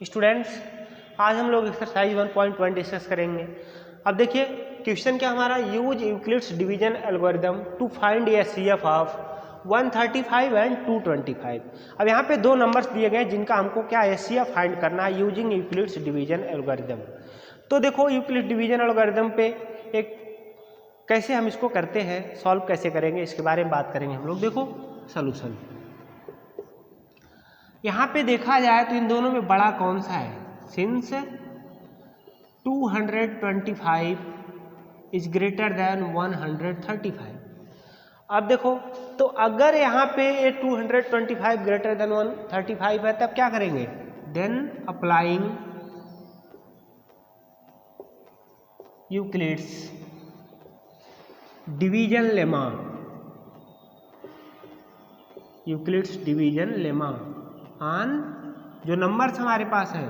Students, आज हम लोग एक्सरसाइज 1.1 डिस्कस करेंगे। अब देखिए क्वेश्चन क्या हमारा, use Euclid's division algorithm to find HCF of 135 and 225। अब यहाँ पे दो नंबर्स दिए गए जिनका हमको क्या एचसीएफ फाइंड करना है यूजिंग यूक्लिड्स डिवीजन एल्गोरिदम। तो देखो यूक्लिड्स डिवीजन एल्गोरिदम पे एक कैसे हम इसको करते हैं, सॉल्व कैसे करेंगे, इसके बारे में बात करेंगे हम लोग। देखो सॉल्यूशन, यहाँ पे देखा जाए तो इन दोनों में बड़ा कौन सा है, सिंस 225 इज ग्रेटर देन 135। अब देखो तो अगर यहाँ पे ये 225 ग्रेटर देन 135 है तब क्या करेंगे, then applying Euclid's division lemma, Euclid's division lemma on जो नंबर्स हमारे पास है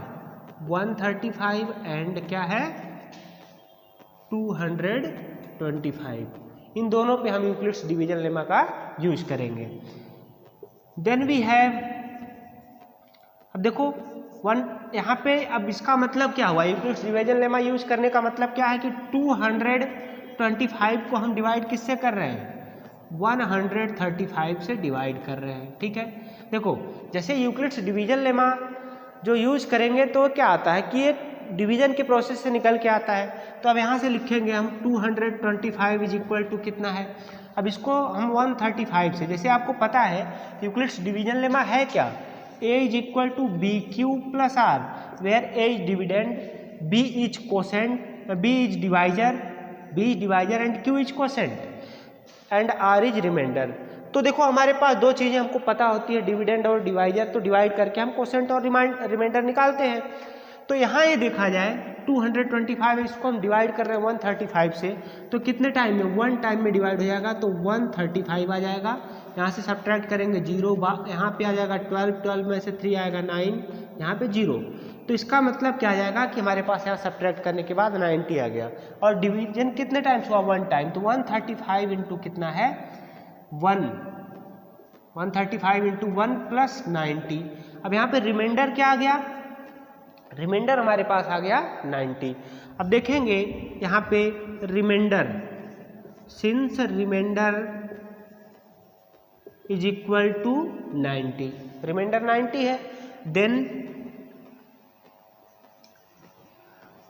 135 एंड क्या है 225, इन दोनों पे हम यूक्लिड्स डिवीजन लेमा का यूज करेंगे। देन वी हैव, अब देखो यहाँ पे अब इसका मतलब क्या हुआ, यूक्लिड्स डिवीजन लेमा यूज करने का मतलब क्या है कि 225 को हम डिवाइड किससे कर रहे हैं, 135 से डिवाइड कर रहे हैं। ठीक है, देखो जैसे यूक्लिड्स डिवीजन लेमा जो यूज करेंगे तो क्या आता है कि एक डिवीजन के प्रोसेस से निकल के आता है। तो अब यहाँ से लिखेंगे हम 225 इज इक्वल टू कितना है, अब इसको हम 135 से, जैसे आपको पता है यूक्लिड्स डिवीजन लेमा है क्या, a is equal to b q plus r, where a is dividend, b is quotient, b is divisor and q is quotient and r is remainder. तो देखो हमारे पास दो चीज़ें हमको पता होती है, डिविडेंड और डिवाइजर, तो डिवाइड करके हम कोसेंट और रिमाइंडर निकालते हैं। तो यहाँ ये देखा जाए 225 इसको हम डिवाइड कर रहे हैं 135 से, तो कितने टाइम में, 1 टाइम में डिवाइड हो जाएगा, तो 135 आ जाएगा। यहाँ से सब्ट्रैक्ट करेंगे 0, यहाँ पे आ जाएगा 12 में से 3 आएगा 9, यहाँ पे 0। तो इसका मतलब क्या आ जाएगा कि हमारे पास यहाँ सब्ट्रैक्ट करने के बाद 90 आ गया। और डिवीजन कितने टाइम्स हुआ, 1 टाइम, तो 135 इंटू कितना है 135 इंटू 1 प्लस 90। अब यहाँ पे रिमाइंडर क्या आ गया, रिमाइंडर हमारे पास आ गया 90। अब देखेंगे यहाँ पे remainder, since remainder is equal to 90, remainder 90 है, then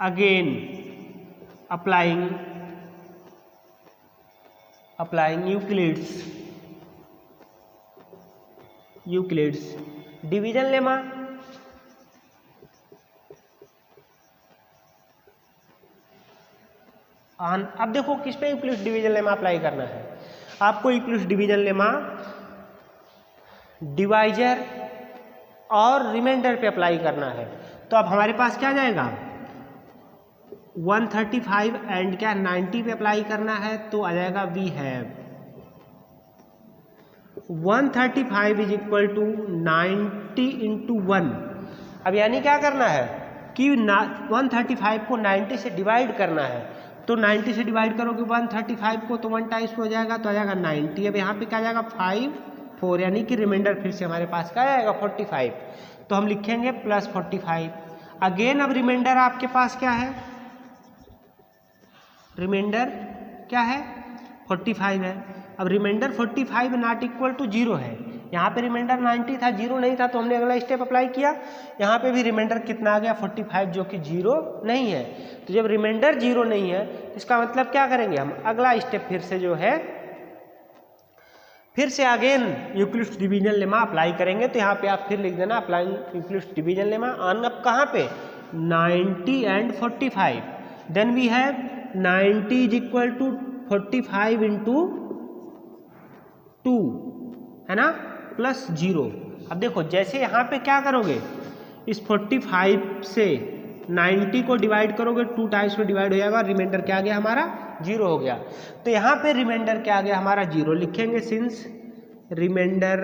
again applying Euclid's division lemma, अब देखो किस पे यूक्लिड्स डिवीजन लेमा अप्लाई करना है, आपको यूक्लिड्स डिवीजन लेमा डिवाइजर और रिमाइंडर पे अप्लाई करना है। तो अब हमारे पास क्या जाएगा, 135 एंड क्या 90 पे अप्लाई करना है, तो आ जाएगा we have 135 is equal to 90 into 1। अब यानी क्या करना है कि 135 को 90 से डिवाइड करना है, तो 90 से डिवाइड करोगे 135 को तो 1 टाइम्स में हो जाएगा, तो आ जाएगा 90। अब यहाँ पे क्या जाएगा 5 4, यानी कि रिमाइंडर फिर से हमारे पास क्या आएगा 45, तो हम लिखेंगे प्लस 45। अगेन अब रिमाइंडर आपके पास क्या है, रिमाइंडर क्या है 45 है। अब रिमाइंडर 45 नॉट इक्वल टू 0 है, यहाँ पे रिमाइंडर 90 था, 0 नहीं था, तो हमने अगला स्टेप अप्लाई किया। यहाँ पे भी रिमाइंडर कितना आ गया 45, जो कि 0 नहीं है। तो जब रिमाइंडर 0 नहीं है इसका मतलब क्या करेंगे हम, अगला स्टेप फिर से जो है फिर से again Euclid's division lemma apply करेंगे। तो यहाँ पे आप फिर लिख देना applying Euclid's division lemma on, अब कहाँ पे 90 and 45, then we have 90 is equal to 45 into 2 है ना, प्लस 0। अब देखो जैसे यहाँ पे क्या करोगे, इस 45 से 90 को डिवाइड करोगे, 2 टाइम्स में डिवाइड हो जाएगा, रिमाइंडर क्या आ गया हमारा 0 हो गया। तो यहाँ पे रिमाइंडर क्या आ गया हमारा 0, लिखेंगे since remainder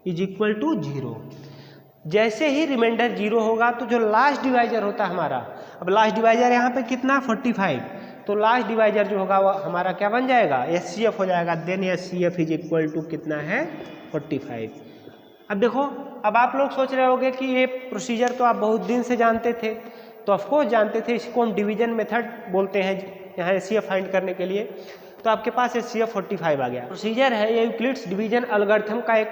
is equal to 0। जैसे ही रिमाइंडर 0 होगा तो जो लास्ट डिवाइजर होता है हमारा, अब लास्ट डिवाइजर यहाँ पे कितना 45, तो लास्ट डिवाइजर जो होगा वो हमारा क्या बन जाएगा, एचसीएफ हो जाएगा। Then HCF is equal to कितना है 45। अब देखो, अब आप लोग सोच रहे होंगे कि ये प्रोसीजर तो आप बहुत दिन से जानते थे, तो ऑफकोर्स जानते थे, इसको हम डिवीजन मेथड बोलते हैं यहाँ एचसीएफ फाइंड करने के लिए। तो आपके पास एचसीएफ 45 आ गया। प्रोसीजर है ये यूक्लिड्स डिवीजन एल्गोरिथम का एक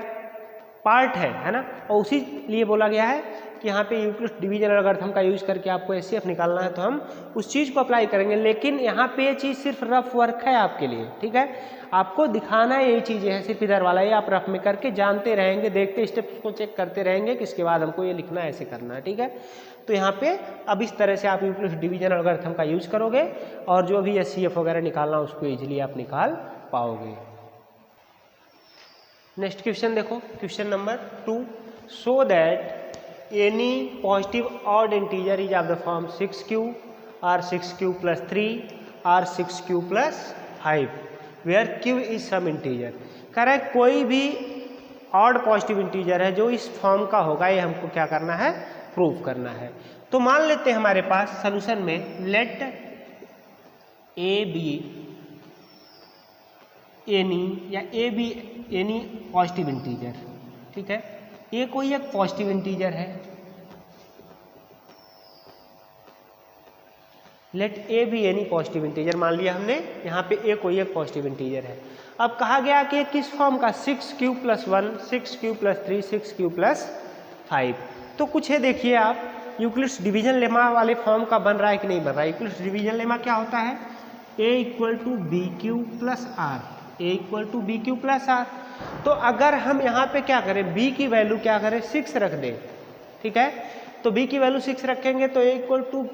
पार्ट है ना, और उसी लिए बोला गया है कि यहाँ पे यूक्लिड्स डिवीजन एल्गोरिथम का यूज करके आपको एचसीएफ निकालना है, तो हम उस चीज़ को अप्लाई करेंगे। लेकिन यहाँ पे ये चीज़ सिर्फ रफ वर्क है आपके लिए, ठीक है, आपको दिखाना यही चीज़ें हैं सिर्फ इधर वाला, ये आप रफ में करके जानते रहेंगे, देखते स्टेप्स को चेक करते रहेंगे कि इसके बाद हमको ये लिखना है, ऐसे करना है, ठीक है। तो यहाँ पे अब इस तरह से आप यूक्लिड्स डिवीजन एल्गोरिथम का यूज करोगे और जो भी एचसीएफ वगैरह निकालना उसको ईजिली आप निकाल पाओगे। नेक्स्ट क्वेश्चन देखो, question number 2, show that any positive odd integer is of the form 6q or 6q plus 3 or 6q plus 5 where q is some integer. कह रहा है कोई भी ऑड पॉजिटिव इंटीजर है जो इस फॉर्म का होगा, ये हमको क्या करना है, प्रूव करना है। तो मान लेते हैं हमारे पास सोल्यूशन में लेट ए बी एनी या a B any positive integer, ठीक है, ए कोई एक पॉजिटिव इंटीजर है, let a B any positive integer मान लिया हमने, यहाँ पे ए कोई एक पॉजिटिव इंटीजर है। अब कहा गया कि किस फॉर्म का, 6q + 1 6q + 3 6q + 5। तो कुछ है देखिए आप, यूक्लिड्स डिवीजन लेमा वाले फॉर्म का बन रहा है कि नहीं बन रहा है। यूक्लिड्स डिवीजन लेमा क्या होता है, a = bq + r, a = bq + r। तो अगर हम यहाँ पे क्या करें, b की वैल्यू क्या करें, 6 रख दें, ठीक है, तो b की वैल्यू 6 रखेंगे तो a =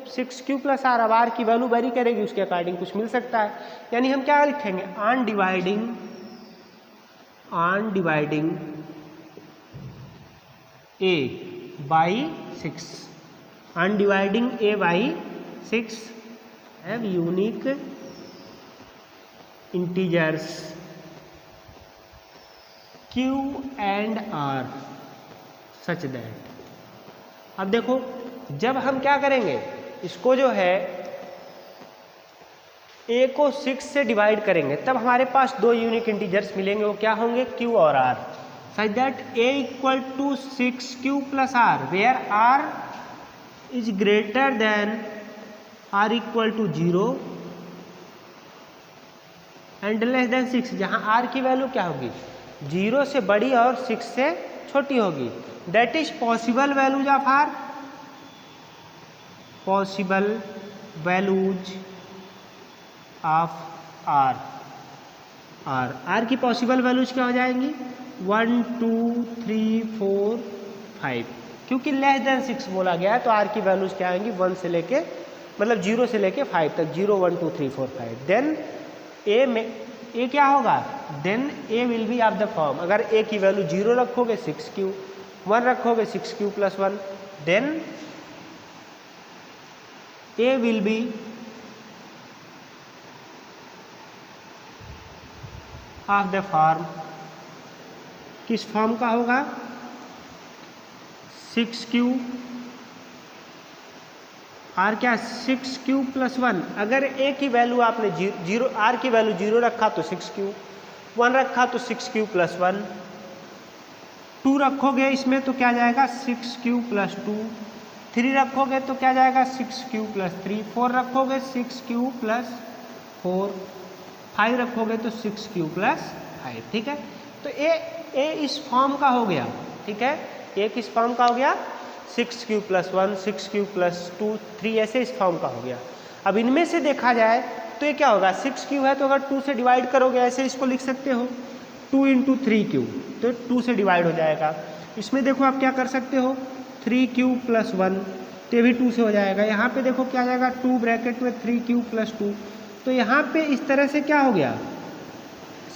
6q + r। अब r की वैल्यू वेरी करेगी, उसके अकॉर्डिंग कुछ मिल सकता है, यानी हम क्या लिखेंगे, on dividing a by 6, on dividing a by 6 have unique integers q and r such that। अब देखो, जब हम क्या करेंगे, इसको जो है a को 6 से डिवाइड करेंगे तब हमारे पास दो यूनिक इंटीजर्स मिलेंगे, वो क्या होंगे, q और r। Such that a = 6q + r where r is greater than r = 0 and less than 6, जहाँ r की वैल्यू क्या होगी, 0 से बड़ी और 6 से छोटी होगी। That is possible values of r, possible values of r की पॉसिबल वैल्यूज क्या हो जाएंगी, 1 2 3 4 5, क्योंकि लेस देन 6 बोला गया है तो r की वैल्यूज क्या आएंगी, 1 से लेके मतलब 0 से लेके 5 तक, 0 1 2 3 4 5। देन a में a क्या होगा, then a will be of the form, अगर a की वैल्यू 0 रखोगे 6q, 1 रखोगे 6q + 1, then a will be of the form, किस फॉर्म का होगा, 6q r क्या, 6q + 1। अगर a की वैल्यू आपने 0 r की वैल्यू 0 रखा तो 6q, 1 रखा तो 6q + 1, 2 रखोगे इसमें तो क्या जाएगा, 6q + 2, 3 रखोगे तो क्या जाएगा, 6q + 3, 4 रखोगे 6q + 4, 5 रखोगे तो 6q + 5, ठीक है। तो a इस फॉर्म का हो गया, ठीक है, a किस फॉर्म का हो गया, 6q + 1 6q + 2 3, ऐसे इस फॉर्म का हो गया। अब इनमें से देखा जाए तो ये क्या होगा, 6q है तो अगर 2 से डिवाइड करोगे ऐसे इसको लिख सकते हो, 2 × 3q, तो 2 से डिवाइड हो जाएगा। इसमें देखो आप क्या कर सकते हो, 3q + 1, तो ये भी 2 से हो जाएगा। यहाँ पे देखो क्या जाएगा, 2 ब्रैकेट में 3q + 2, तो यहाँ पे इस तरह से क्या हो गया,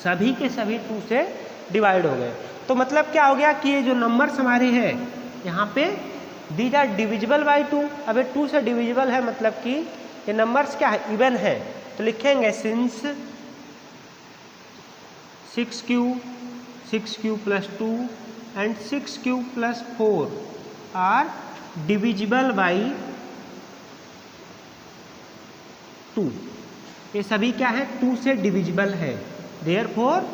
सभी के सभी 2 से डिवाइड हो गए। तो मतलब क्या हो गया कि ये जो नंबर्स हमारे हैं यहाँ पे दीज आर डिविजिबल बाई 2। अब ये 2 से डिविजिबल है, मतलब कि ये नंबर्स क्या है, इवन है, तो लिखेंगे since 6q + 2 and 6q + 4 are divisible by 2। ये सभी क्या है, 2 से डिविजिबल है। Therefore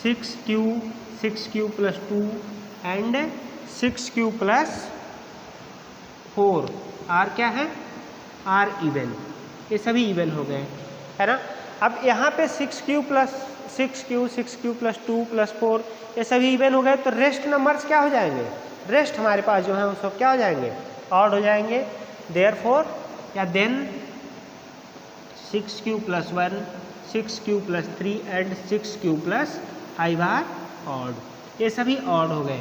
6q plus 2 and 6q plus 4 are क्या है, आर इवन, ये सभी इवन हो गए है ना। अब यहाँ पे 6q प्लस 2 प्लस 4 ये सभी इवन हो गए, तो रेस्ट नंबर्स क्या हो जाएंगे, रेस्ट हमारे पास जो है वो सब क्या हो जाएंगे, ऑड हो जाएंगे। देयरफॉर या then 6q plus 1, 6q plus 3 and 6q plus 5 are odd, ये सभी ऑड हो गए।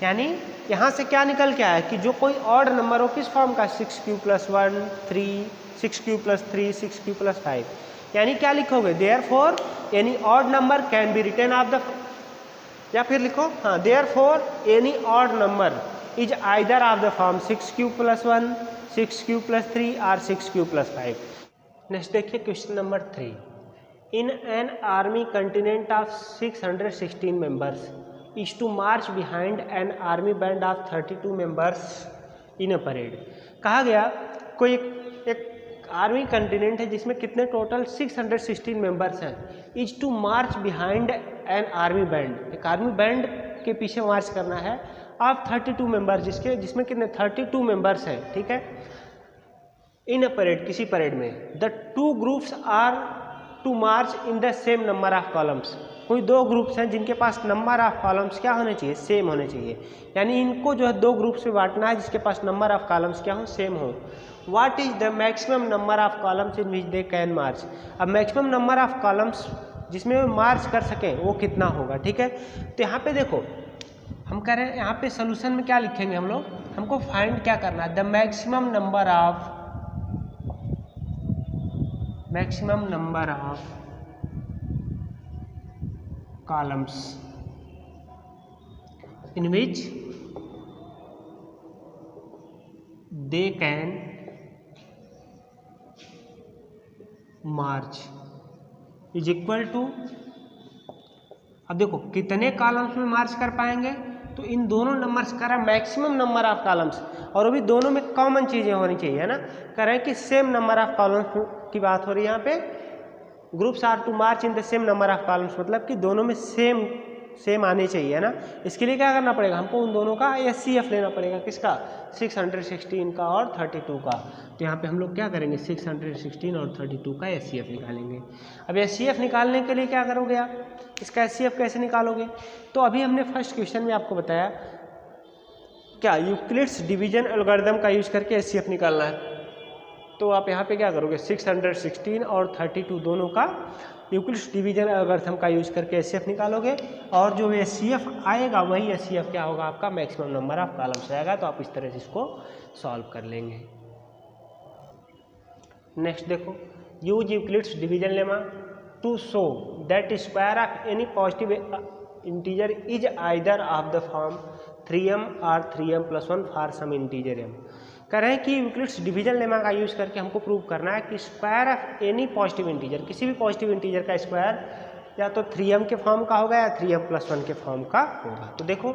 यानी यहाँ से क्या निकल के आया कि जो कोई ऑड नंबर हो किस फॉर्म का, 6q plus 1 3, 6q plus 3, 6q plus 5, यानी क्या लिखोगे, therefore any odd number can be written of the, या फिर लिखो हाँ, therefore any odd number is either of the form 6q plus 1, 6q plus 3 और 6q प्लस 5। नेक्स्ट देखिए question number 3, in an army contingent of 616 members is to march behind an army band of 32 members in a parade। कहा गया कोई एक army continent है जिसमें कितने total 616 members हैं, is to march behind an army band, एक army band के पीछे मार्च करना है ऑफ 32 मेंबर्स, जिसमें कितने 32 मेंबर्स हैं, ठीक है, इन अ परेड, किसी परेड में। The two groups are to march in the same number of columns, कोई दो ग्रुप्स हैं जिनके पास नंबर ऑफ कॉलम्स क्या होने चाहिए, सेम होने चाहिए, यानी इनको जो है दो ग्रुप्स में बांटना है जिसके पास नंबर ऑफ कॉलम्स क्या हो, सेम हो। What is the maximum number of columns in which they can march, अब मैक्सिमम नंबर ऑफ कॉलम्स जिसमें वो मार्च कर सकें वो कितना होगा, ठीक है। तो यहाँ पे देखो हम कह रहे हैं, यहाँ पे सोल्यूशन में क्या लिखेंगे हम लोग, हमको फाइंड क्या करना है, the maximum number of columns in which they can march is equal to, अब देखो कितने कॉलम्स में मार्च कर पाएंगे, तो इन दोनों नंबर्स का मैक्सिमम नंबर ऑफ कॉलम्स, और वो भी दोनों में कॉमन चीज़ें होनी चाहिए, है ना। कह रहे हैं कि सेम नंबर ऑफ कॉलम्स की बात हो रही है यहाँ पे, groups are to march in the same number of columns, मतलब कि दोनों में सेम आने चाहिए, है ना। इसके लिए क्या करना पड़ेगा, हमको उन दोनों का SCF लेना पड़ेगा, किसका, 616 का और 32 का। तो यहाँ पे हम लोग क्या करेंगे, 616 और 32 का SCF निकालेंगे। अब SCF निकालने के लिए क्या करोगे आप, इसका SCF कैसे निकालोगे, तो अभी हमने फर्स्ट क्वेश्चन में आपको बताया क्या, यूक्लिड्स डिवीजन एल्गोरिथम का यूज करके SCF निकालना है। तो आप यहाँ पे क्या करोगे, 616 और 32 दोनों का यूक्लिड्स डिवीजन एल्गोरिथम का यूज करके SCF निकालोगे, और जो SCF आएगा वही SCF क्या होगा, आपका मैक्सिमम नंबर ऑफ कॉलम्स आएगा। तो आप इस तरह से इसको सॉल्व कर लेंगे। नेक्स्ट देखो, use Euclid's division lemma to show that square of any positive integer is either of the form 3m और 3m plus 1 for some integer m। कह रहे हैं कि यूक्लिड्स डिवीजन लेमा का यूज करके हमको प्रूव करना है कि square of any positive integer, किसी भी पॉजिटिव इंटीजर का स्क्वायर या तो 3m के फॉर्म का होगा या 3m प्लस 1 के फॉर्म का होगा। तो देखो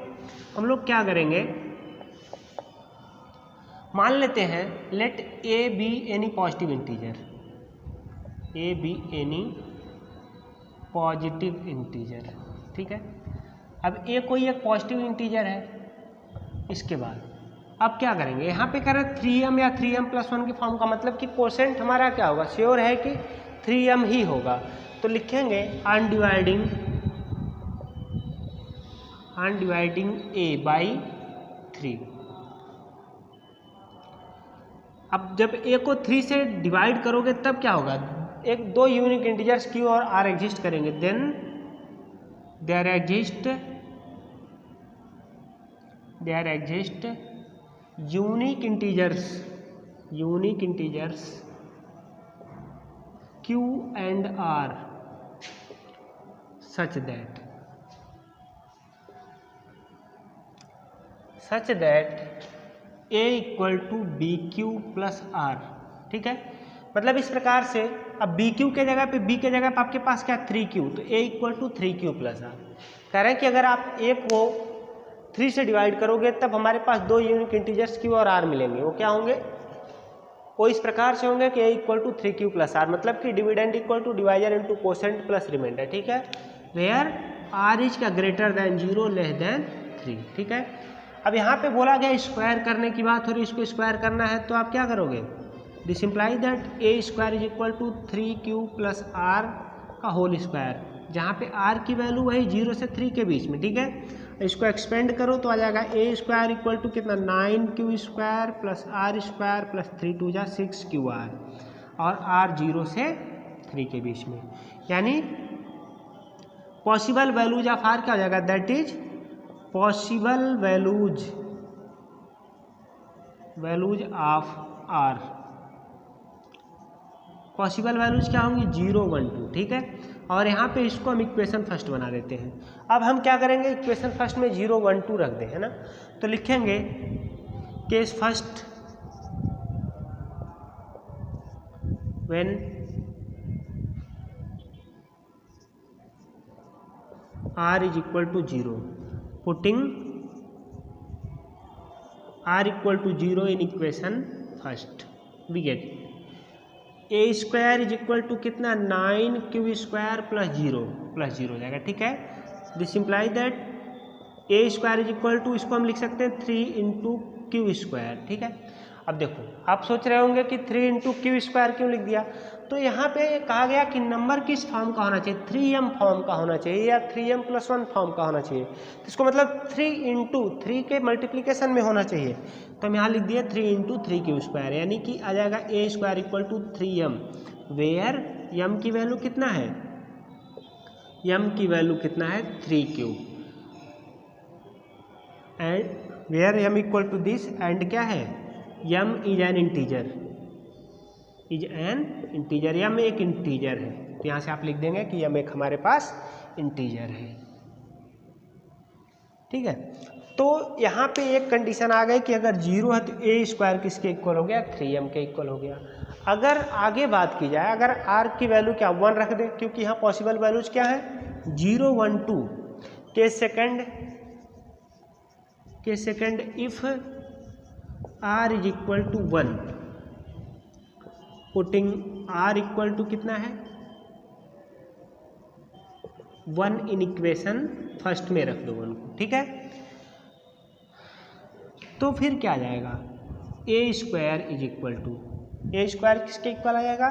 हम लोग क्या करेंगे, मान लेते हैं let a be any positive integer, a be any positive integer, ठीक है। अब a कोई एक पॉजिटिव इंटीजर है, इसके बाद अब क्या करेंगे, यहाँ पे करें 3m या 3m प्लस 1 के फॉर्म का, मतलब कि कोसेंट हमारा क्या होगा, श्योर है कि 3m ही होगा। तो लिखेंगे अनडिवाइडिंग a बाई 3। अब जब a को 3 से डिवाइड करोगे तब क्या होगा, एक दो यूनिक इंटीजर्स q और r एग्जिस्ट करेंगे, then there exist unique integers q and r such that a equal to BQ plus R, ठीक है। मतलब इस प्रकार से अब BQ के जगह पे B के जगह पे आपके पास क्या 3Q, तो a equal to 3Q plus R। कह रहे हैं कि अगर आप a को 3 से डिवाइड करोगे तब हमारे पास दो यूनिक इंटीजर्स Q और R मिलेंगे, वो क्या होंगे, वो इस प्रकार से होंगे कि a equal to 3Q plus R, मतलब कि dividend equal to divisor into quotient plus remainder, ठीक है। वेयर आर इज क्या ग्रेटर देन 0 लेस देन 3, ठीक है। अब यहाँ पे बोला गया स्क्वायर करने की बात हो रही, इसको स्क्वायर करना है तो आप क्या करोगे, this imply that a square is equal to 3q plus r का होल स्क्वायर, जहाँ पे आर की वैल्यू वही 0 से 3 के बीच में, ठीक है। इसको एक्सपेंड करो तो आ जाएगा ए स्क्वायर इक्वल टू कितना 9q square plus r square plus 3 2 जा 6qr, और r 0 से 3 के बीच में, यानी पॉसिबल वैल्यूज ऑफ आर क्या हो जाएगा, that is possible values of r, possible values क्या होंगी 0 1 2, ठीक है। और यहाँ पे इसको हम इक्वेशन फर्स्ट बना देते हैं। अब हम क्या करेंगे, इक्वेशन फर्स्ट में 0 1 2 रख दें, है ना। तो लिखेंगे case first when r is equal to 0, putting r equal to 0 in equation first, we get a square is equal to कितना 9q स्क्वायर प्लस 0 हो जाएगा, ठीक है। This imply that a square is equal to, इसको हम लिख सकते हैं 3 इंटू क्यू स्क्वायर, ठीक है। अब देखो आप सोच रहे होंगे कि 3 इंटू क्यू स्क्वायर क्यों लिख दिया, तो यहाँ पे कहा गया कि नंबर किस फॉर्म का होना चाहिए, 3m फॉर्म का होना चाहिए या 3m + 1 फॉर्म का होना चाहिए। तो इसको मतलब 3 इंटू 3 के मल्टीप्लिकेशन में होना चाहिए, तो हम यहाँ लिख दिए 3 इंटू 3q स्क्वायर, यानी कि आ जाएगा a square equal to 3m, where m की वैल्यू कितना है, m की वैल्यू कितना है 3q, and where m equal to this, and क्या है m is an integer, m एक इंटीजर है, तो यहाँ से आप लिख देंगे कि m एक हमारे पास इंटीजर है, ठीक है। तो यहाँ पे एक कंडीशन आ गई कि अगर 0 है तो ए स्क्वायर किसके इक्वल हो गया, 3m के इक्वल हो गया। अगर आगे बात की जाए, अगर r की वैल्यू क्या 1 रख दे, क्योंकि यहाँ पॉसिबल वैल्यूज क्या है 0 1 2, case second if r is equal to 1, putting r equal to कितना है 1 इन इक्वेशन फर्स्ट में रख दो 1 को, ठीक है। तो फिर क्या आ जाएगा, a square is equal to, a square किसके इक्वल आ जाएगा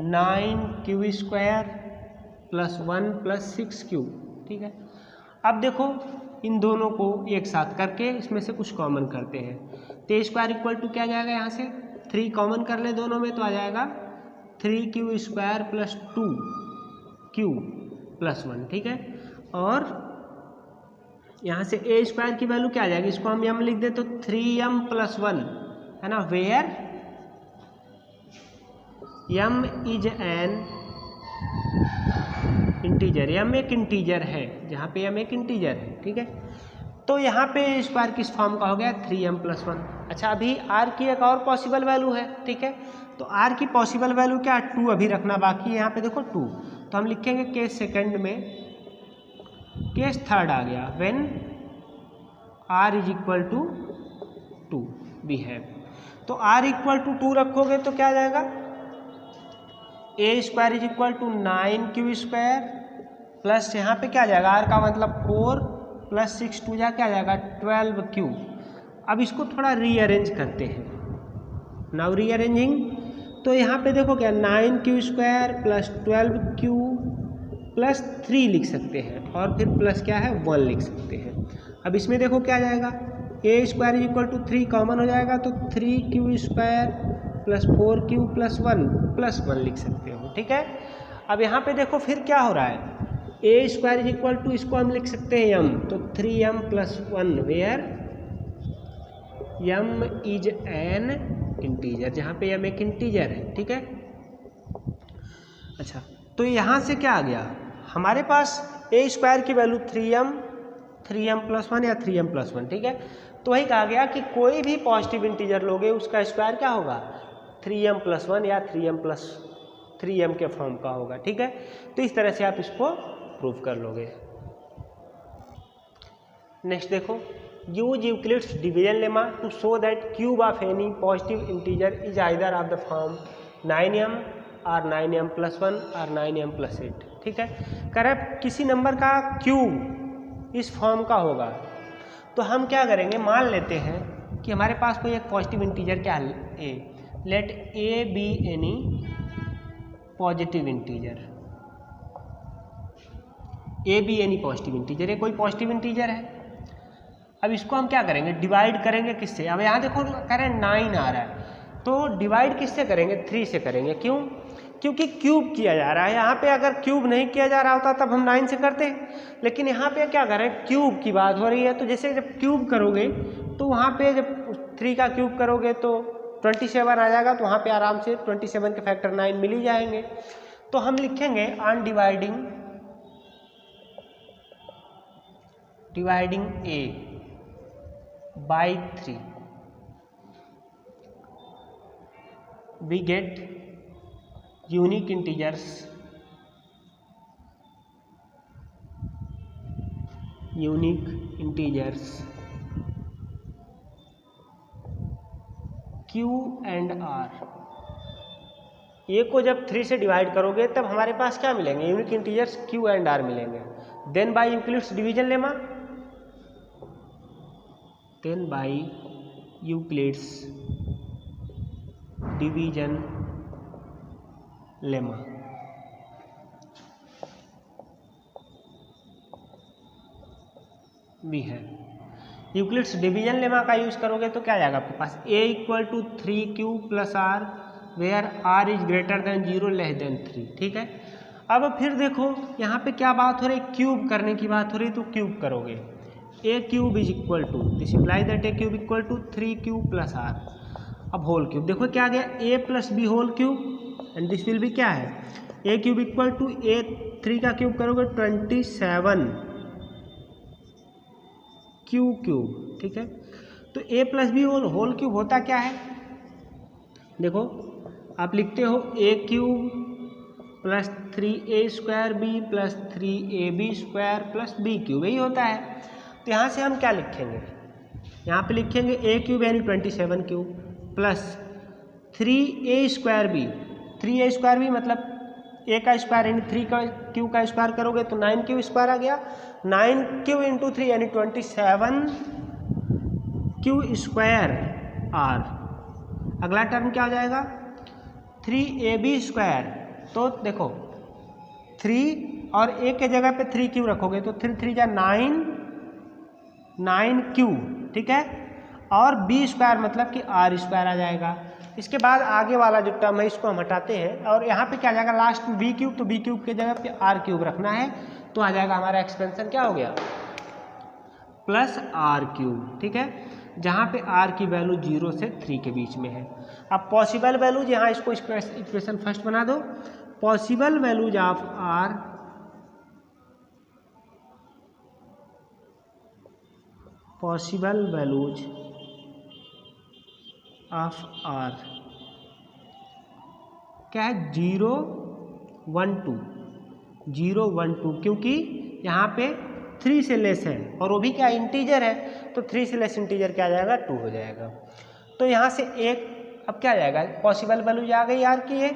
9q square plus 1 plus 6q, ठीक है। अब देखो इन दोनों को एक साथ करके इसमें से कुछ कॉमन करते हैं, तो ए स्क्वायर इक्वल टू क्या आ जाएगा, यहाँ से 3 कॉमन कर ले दोनों में, तो आ जाएगा 3q square plus 2q plus 1, ठीक है। और यहाँ से ए स्क्वायर की वैल्यू क्या आ जाएगी, इसको हम m लिख दे तो 3m प्लस 1, है ना, where m is an integer, m एक इंटीजर है, जहाँ पे m एक इंटीजर है, ठीक है। तो यहाँ पे स्क्वायर किस फॉर्म का हो गया 3m प्लस 1। अच्छा, अभी r की एक और पॉसिबल वैल्यू है, ठीक है। तो r की पॉसिबल वैल्यू क्या 2 अभी रखना बाकी है, यहाँ पे देखो 2, तो हम लिखेंगे केस सेकंड में, केस थर्ड आ गया when r is equal to 2 we have, तो r इक्वल टू 2 रखोगे तो क्या आ जाएगा, a square is equal to 9q square plus यहाँ पे क्या आ जाएगा, r का मतलब 4 प्लस 6 2 जा क्या आ जाएगा 12q। अब इसको थोड़ा रीअरेंज करते हैं, नाउ रीअरेंजिंग, तो यहाँ पे देखो क्या 9q square plus 12q plus 3 लिख सकते हैं, और फिर प्लस क्या है 1 लिख सकते हैं। अब इसमें देखो क्या आ जाएगा, a square is equal to 3 common हो जाएगा, तो 3q square plus 4q plus 1 लिख सकते हो, ठीक है। अब यहाँ पे देखो फिर क्या हो रहा है, a square is equal to, इसको हम लिख सकते हैं m, तो 3m plus 1, where m is an integer, जहाँ पे m एक इंटीजर है, ठीक है। अच्छा, तो यहाँ से क्या आ गया हमारे पास, ए स्क्वायर की वैल्यू 3m प्लस 1 या 3m प्लस 1, ठीक है। तो वही कहा गया कि कोई भी पॉजिटिव इंटीजर लोगे उसका स्क्वायर क्या होगा 3m प्लस 1 या 3m के फॉर्म का होगा, ठीक है। तो इस तरह से आप इसको प्रूव कर लोगे। नेक्स्ट देखो, use Euclid's division lemma to show that cube of any positive integer is either of the form 9m और 9m प्लस 1 और 9m प्लस 8। ठीक है। करें किसी नंबर का क्यूब इस फॉर्म का होगा तो हम क्या करेंगे, मान लेते हैं कि हमारे पास कोई एक पॉजिटिव इंटीजर क्या है a, let a B any positive integer, a B any positive integer, ये कोई पॉजिटिव इंटीजर है। अब इसको हम क्या करेंगे, डिवाइड करेंगे किससे। अब यहाँ देखो कह रहे हैं 9 आ रहा है, तो डिवाइड किससे करेंगे, 3 से करेंगे। क्यों, क्योंकि क्यूब किया जा रहा है। यहाँ पे अगर क्यूब नहीं किया जा रहा होता तब हम 9 से करते हैं, लेकिन यहाँ पे क्या कर रहे हैं, क्यूब की बात हो रही है। तो जैसे जब क्यूब करोगे तो वहाँ पे जब 3 का क्यूब करोगे तो 27 आ जाएगा, तो वहाँ पे आराम से 27 के फैक्टर 9 मिल ही जाएंगे। तो हम लिखेंगे on dividing A by 3 we get unique integers Q and R। ए को जब 3 से डिवाइड करोगे तब हमारे पास क्या मिलेंगे, unique integers Q and R मिलेंगे। Then by Euclid's division lemma, then by Euclid's division lemma. भी है यूक्लिड्स डिवीजन लेमा का यूज करोगे तो क्या जाएगा आपके पास, a equal to 3q plus r where r is greater than 0 less than 3। ठीक है। अब फिर देखो यहाँ पे क्या बात हो रही है, क्यूब करने की बात हो रही है, तो क्यूब करोगे a cube is equal to, this implies that a cube equal to 3q plus r. अब होल क्यूब देखो क्या आ गया, a plus b whole cube and this will भी क्या है, a cube equal to a 3 का क्यूब करोगे 27 क्यू क्यूब। ठीक है। तो a plus b whole cube होता क्या है, देखो आप लिखते हो a cube plus 3a square b plus 3ab square plus b cube, यही होता है। तो यहाँ से हम क्या लिखेंगे, यहाँ पे लिखेंगे a क्यूब यानी 27 cube plus 3a square b, 3a square b मतलब a का स्क्वायर यानी 3 का क्यू का स्क्वायर करोगे तो 9 क्यू स्क्वायर आ गया, 9 क्यू इंटू 3 यानी 27 क्यू स्क्वायर आर। अगला टर्म क्या हो जाएगा, 3ab स्क्वायर। तो देखो 3 और a के जगह पे 3 क्यू रखोगे तो 3 3 जा 9 क्यू। ठीक है। और b स्क्वायर मतलब कि r स्क्वायर आ जाएगा। इसके बाद आगे वाला जो टर्म है इसको हम हटाते हैं और यहाँ पे क्या आ जाएगा लास्ट में b क्यूब, तो b क्यूब के जगह पे r क्यूब रखना है, तो आ जाएगा हमारा एक्सपेंशन क्या हो गया, प्लस r क्यूब। ठीक है। जहाँ पे r की वैल्यू 0 से 3 के बीच में है। अब पॉसिबल वैल्यूज, यहाँ इसको इक्वेशन फर्स्ट बना दो, पॉसिबल वैल्यूज ऑफ r क्या है, 0 1 2, क्योंकि यहाँ पे 3 से लेस है और वो भी क्या इंटीजर है, तो 3 से लेस इंटीजर क्या आ जाएगा, 2 हो जाएगा। तो यहाँ से एक अब क्या जाएगा, पॉसिबल वैल्यूज आ गई आर की है।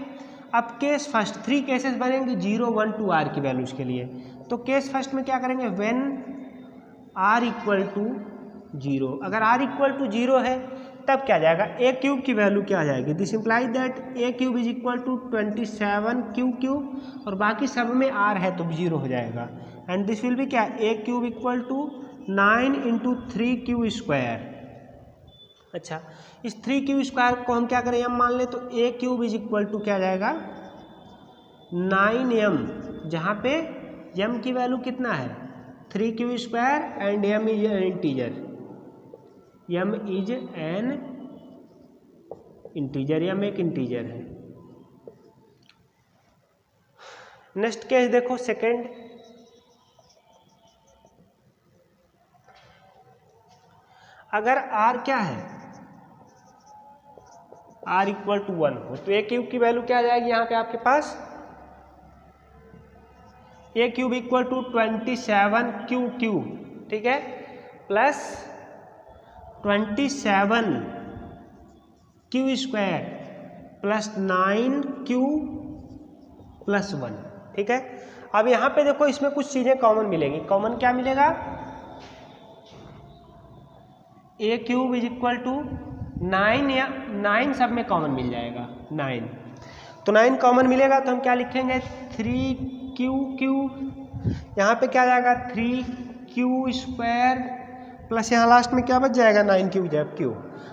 अब केस फर्स्ट 3 केसेस बनेंगे 0 1 2 आर की वैल्यूज के लिए। तो केस फर्स्ट में क्या करेंगे, व्हेन आर इक्वल टू 0, अगर r इक्वल टू 0 है तब क्या जाएगा, a क्यूब की वैल्यू क्या आ जाएगी, this implies that a cube is equal to 27 q cube और बाकी सब में r है तो 0 हो जाएगा। एंड दिस विल भी क्या, a cube equal to 9 into 3q square. अच्छा, इस 3q स्क्वायर को हम क्या करें, हम मान लें तो a cube is equal to क्या जाएगा 9m, जहाँ पे m की वैल्यू कितना है 3q square and m is an integer, m is an integer, m एक इंटीजर है। नेक्स्ट केस देखो सेकेंड, अगर r क्या है, r इक्वल टू 1 हो तो a क्यूब की वैल्यू क्या आ जाएगी, यहाँ पे आपके पास a cube equal to 27 q cube. ठीक है, plus 27 q square plus 9q plus 1। ठीक है। अब यहाँ पे देखो इसमें कुछ चीज़ें कॉमन मिलेंगी। कॉमन क्या मिलेगा? ए क्यूब इज इक्वल टू 9 या 9 सब में कॉमन मिल जाएगा 9। तो 9 कॉमन मिलेगा तो हम क्या लिखेंगे 3q क्यूब। यहाँ पे क्या आ जाएगा 3q स्क्वायर प्लस यहाँ लास्ट में क्या बच जाएगा 9 क्यूब जब क्यू।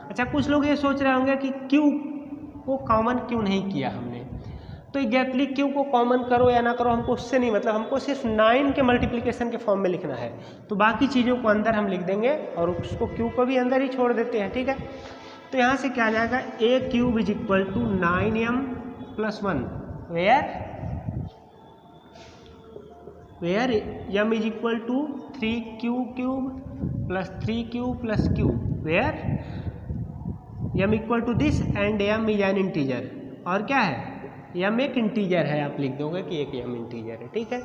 अच्छा कुछ लोग ये सोच रहे होंगे कि क्यू को कॉमन क्यों नहीं किया हमने। तो एग्जैक्टली क्यू को कॉमन करो या ना करो हमको उससे नहीं मतलब, हमको सिर्फ 9 के मल्टीप्लिकेशन के फॉर्म में लिखना है। तो बाकी चीज़ों को अंदर हम लिख देंगे और उसको क्यू को भी अंदर ही छोड़ देते हैं, ठीक है। तो यहाँ से क्या आ जाएगा a cube is equal to 9m plus 1 where m is equal to 3q cube plus 3q plus q where m equal to this and m is an integer. और क्या है m एक इंटीजर है, आप लिख दोगे कि एक m इंटीजर है, ठीक है।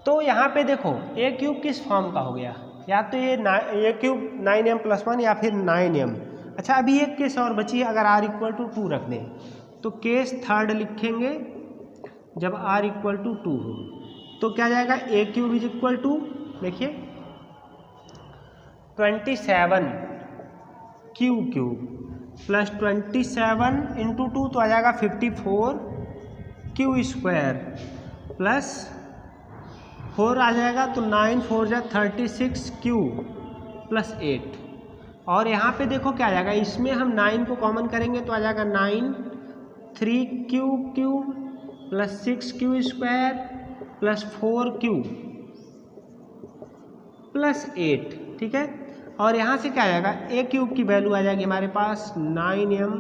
तो यहाँ पे देखो a क्यूब किस फॉर्म का हो गया, या तो ये a क्यूब 9m प्लस 1 या फिर 9m। अच्छा अभी एक केस और बची है, अगर r इक्वल टू 2 रख दें तो केस थर्ड लिखेंगे जब r इक्वल टू 2 हो। तो क्या जाएगा a cube is equal to देखिए 27 q क्यूब प्लस 27 इंटू 2 तो आ जाएगा 54 q स्क्वायर प्लस 4 आ जाएगा तो 9 4 जा 36 q प्लस 8। और यहाँ पे देखो क्या आ जाएगा, इसमें हम 9 को कॉमन करेंगे तो आ जाएगा 9 3q cube plus 6q square plus 4q plus 8, ठीक है। और यहाँ से क्या आ जाएगा ए क्यूब की वैल्यू आ जाएगी हमारे पास 9m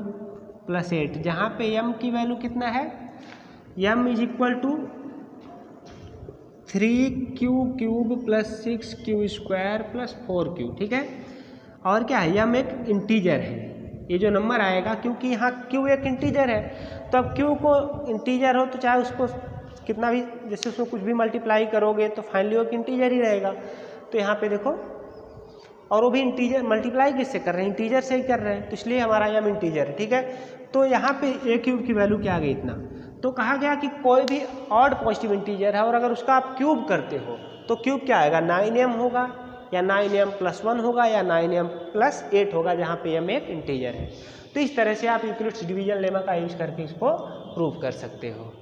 प्लस 8, जहाँ पे m की वैल्यू कितना है m is equal to 3q cube plus 6q square plus 4q, ठीक है। और क्या है m एक इंटीजर है, ये जो नंबर आएगा क्योंकि यहाँ q एक इंटीजर है तो अब q को इंटीजर हो तो चाहे उसको कितना भी जैसे उसमें कुछ भी मल्टीप्लाई करोगे तो फाइनली वो एक इंटीजर ही रहेगा। तो यहाँ पे देखो और वो भी इंटीजर मल्टीप्लाई किससे कर रहे हैं, इंटीजर से ही कर रहे हैं, तो इसलिए हमारा m इंटीजर है, ठीक है। तो यहाँ पे a क्यूब की वैल्यू क्या आ गई इतना। तो कहा गया कि कोई भी ऑड पॉजिटिव इंटीजर है और अगर उसका आप क्यूब करते हो तो क्यूब क्या आएगा 9m होगा या 9m प्लस 1 होगा या 9m प्लस 8 होगा, जहाँ पे m एक इंटीजर है। तो इस तरह से आप यूक्लिड्स डिवीजन लेमा का यूज करके इसको प्रूव कर सकते हो।